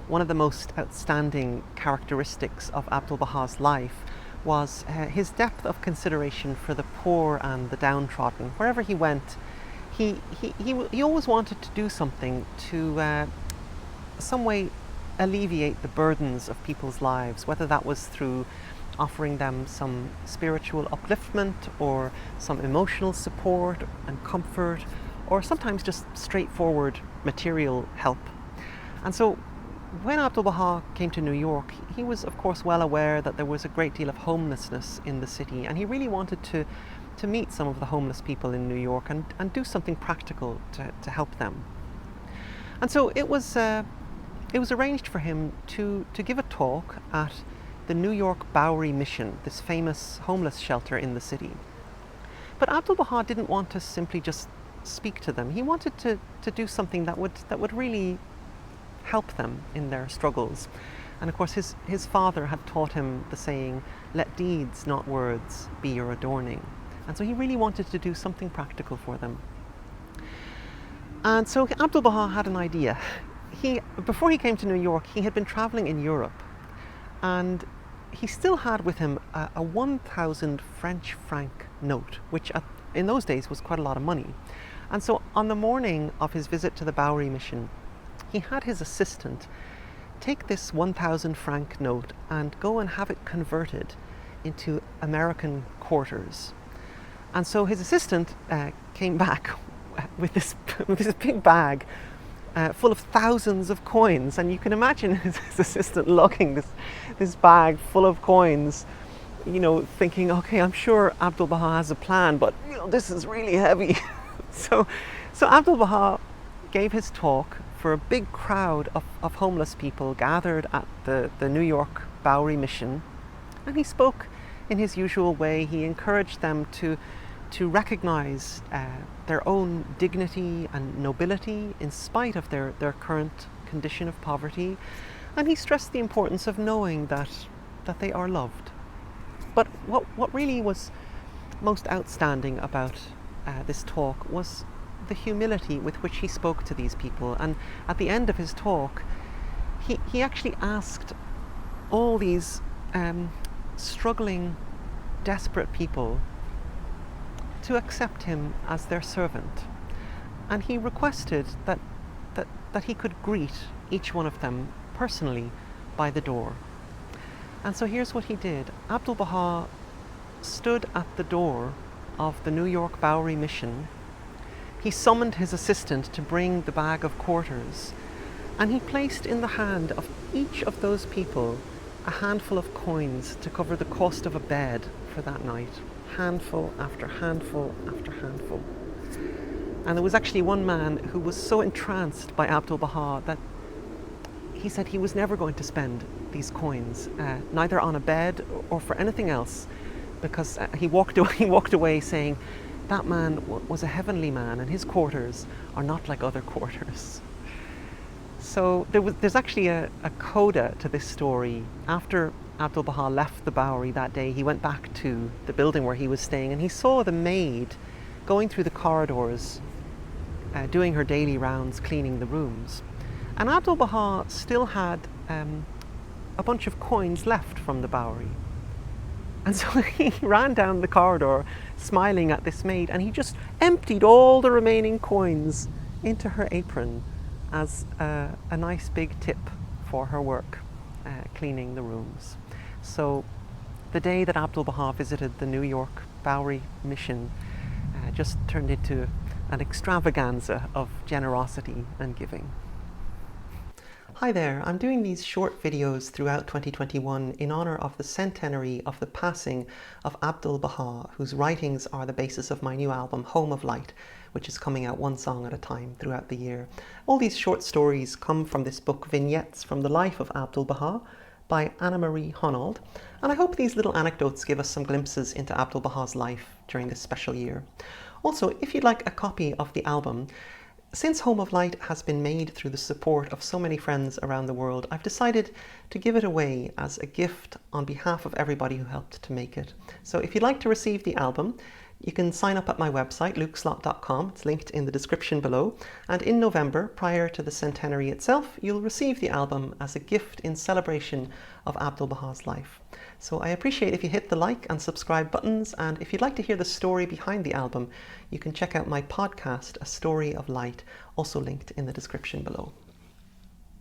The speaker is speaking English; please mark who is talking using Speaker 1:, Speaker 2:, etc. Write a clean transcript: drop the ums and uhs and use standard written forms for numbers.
Speaker 1: one of the most outstanding characteristics of Abdu'l-Baha's life was his depth of consideration for the poor and the downtrodden. Wherever he went, he always wanted to do something to some way alleviate the burdens of people's lives, whether that was through offering them some spiritual upliftment or some emotional support and comfort, or sometimes just straightforward material help. And so when Abdu'l-Baha came to New York, he was of course well aware that there was a great deal of homelessness in the city, and he really wanted to meet some of the homeless people in New York and do something practical to help them. And so it was arranged for him to give a talk at the New York Bowery Mission, this famous homeless shelter in the city. But Abdu'l-Baha didn't want to simply just speak to them. He wanted to do something that would really help them in their struggles. And of course his father had taught him the saying, "Let deeds, not words, be your adorning." And so he really wanted to do something practical for them. And so Abdu'l-Baha had an idea. Before he came to New York, he had been traveling in Europe, and he still had with him a 1,000 French franc note, which in those days was quite a lot of money. And so on the morning of his visit to the Bowery Mission, he had his assistant take this 1,000 franc note and go and have it converted into American quarters. And so his assistant came back with this big bag full of thousands of coins, and you can imagine his assistant lugging this bag full of coins, thinking, okay, I'm sure Abdu'l-Baha has a plan, but this is really heavy. So Abdu'l-Baha gave his talk for a big crowd of homeless people gathered at the New York Bowery Mission, and he spoke in his usual way. He encouraged them to recognize their own dignity and nobility in spite of their current condition of poverty, and he stressed the importance of knowing that they are loved. But what really was most outstanding about this talk was the humility with which he spoke to these people. And at the end of his talk, he actually asked all these struggling, desperate people to accept him as their servant, and he requested that he could greet each one of them personally by the door. And so here's what he did. Abdu'l-Baha stood at the door of the New York Bowery Mission. He summoned his assistant to bring the bag of quarters, and he placed in the hand of each of those people a handful of coins to cover the cost of a bed for that night. Handful after handful after handful. And there was actually one man who was so entranced by Abdu'l-Baha that he said he was never going to spend these coins, neither on a bed or for anything else, because he walked away saying, that man was a heavenly man, and his quarters are not like other quarters. So there's actually a coda to this story. After Abdu'l-Baha left the Bowery that day, he went back to the building where he was staying, and he saw the maid going through the corridors, doing her daily rounds, cleaning the rooms. And Abdu'l-Baha still had a bunch of coins left from the Bowery. And so he ran down the corridor smiling at this maid, and he just emptied all the remaining coins into her apron as a nice big tip for her work cleaning the rooms. So the day that Abdu'l-Baha visited the New York Bowery Mission just turned into an extravaganza of generosity and giving. Hi there, I'm doing these short videos throughout 2021 in honor of the centenary of the passing of Abdu'l-Baha, whose writings are the basis of my new album Home of Light, which is coming out one song at a time throughout the year. All these short stories come from this book, Vignettes from the Life of Abdu'l-Baha, by Anna Marie Honnold, and I hope these little anecdotes give us some glimpses into Abdu'l-Baha's life during this special year. Also, if you'd like a copy of the album, since Home of Light has been made through the support of so many friends around the world, I've decided to give it away as a gift on behalf of everybody who helped to make it. So if you'd like to receive the album, You can sign up at my website, lukeslott.com. It's linked in the description below. And in November, prior to the centenary itself, you'll receive the album as a gift in celebration of Abdu'l-Baha's life. So I appreciate if you hit the like and subscribe buttons, and if you'd like to hear the story behind the album, you can check out my podcast, A Story of Light, also linked in the description below.